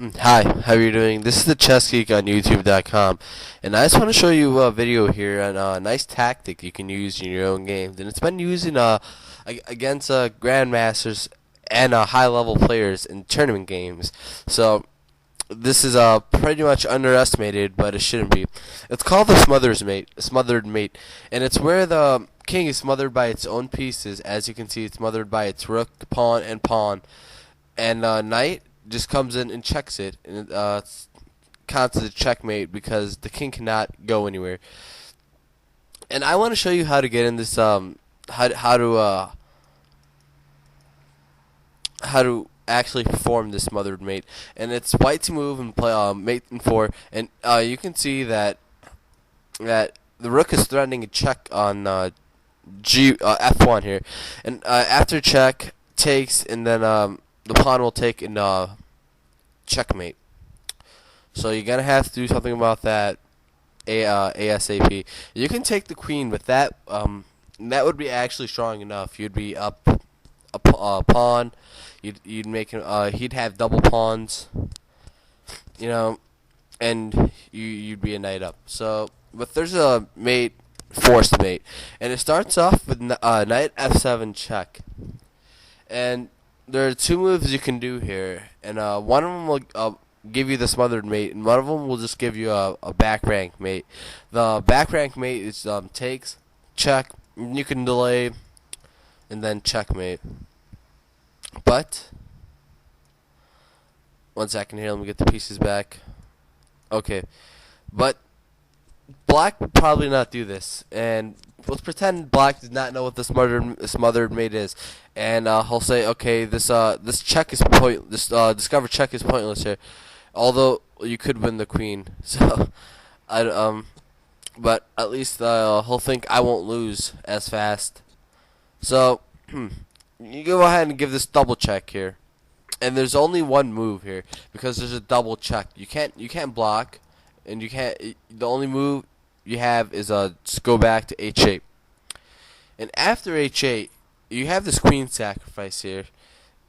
Hi, how are you doing? This is the Chess Geek on YouTube.com, and I just want to show you a video here on a nice tactic you can use in your own games, and it's been used against grandmasters and high-level players in tournament games. So this is pretty much underestimated, but it shouldn't be. It's called the smothered mate, and it's where the king is smothered by its own pieces. As you can see, it's smothered by its rook, pawn, and knight just comes in and checks it, and it counts as a checkmate because the king cannot go anywhere. And I want to show you how to get in this how to actually perform this smothered mate. And it's white to move and play mate in 4, and you can see that the rook is threatening a check on F1 here, and after check takes, and then the pawn will take in checkmate. So you're gonna have to do something about that ASAP. You can take the queen, but that would be actually strong enough. You'd be up a pawn. You'd make him. He'd have double pawns. And you'd be a knight up. So, but there's a mate, forced mate, and it starts off with knight F7 check, and there are two moves you can do here, and one of them will give you the smothered mate, and one of them will just give you a back rank mate. The back rank mate is takes, check, and you can delay, and then checkmate. But one second here, let me get the pieces back. Okay, but black would probably not do this, and let's pretend black does not know what the smothered mate is, and he'll say, okay, this check is discover check is pointless here, although you could win the queen. So but at least he'll think I won't lose as fast. So you go ahead and give this double check here, and there's only one move here because there's a double check. You can't block, and you can't. The only move you have is just go back to H8, and after H8 you have this queen sacrifice here,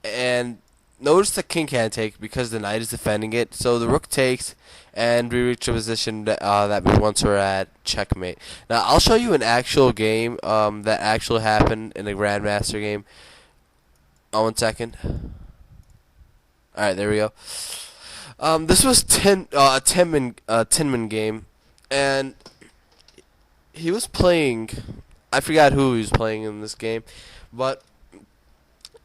and notice the king can't take because the knight is defending it. So the rook takes, and we reach a position that we once were at checkmate. Now I'll show you an actual game that actually happened in a grandmaster game. Oh, 1 second. All right, there we go. This was a Tinman game, and he was playing. I forgot who he was playing in this game, but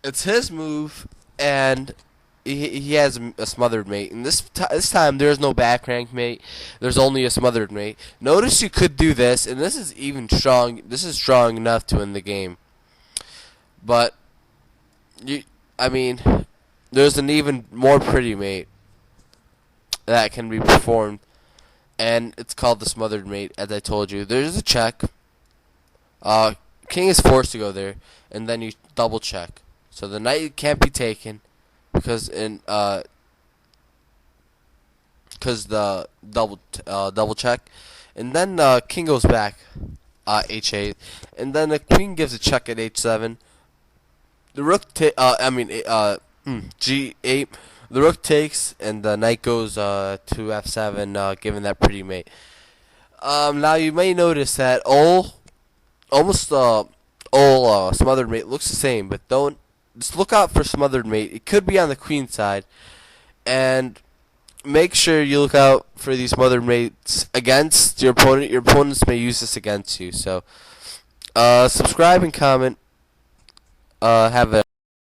it's his move, and he has a smothered mate. And this time there's no back rank mate. There's only a smothered mate. Notice you could do this, and this is even strong. This is strong enough to win the game. But there's an even more pretty mate that can be performed, and it's called the smothered mate. As I told you, there's a check. King is forced to go there, and then you double check. So the knight can't be taken because the double check, and then king goes back H8, and then the queen gives a check at H7. The rook G8. The rook takes, and the knight goes to F7, giving that pretty mate. Now you may notice that almost all smothered mate looks the same, but just look out for smothered mate. It could be on the queen side, and make sure you look out for these smothered mates against your opponent. Your opponents may use this against you. So subscribe and comment. Have a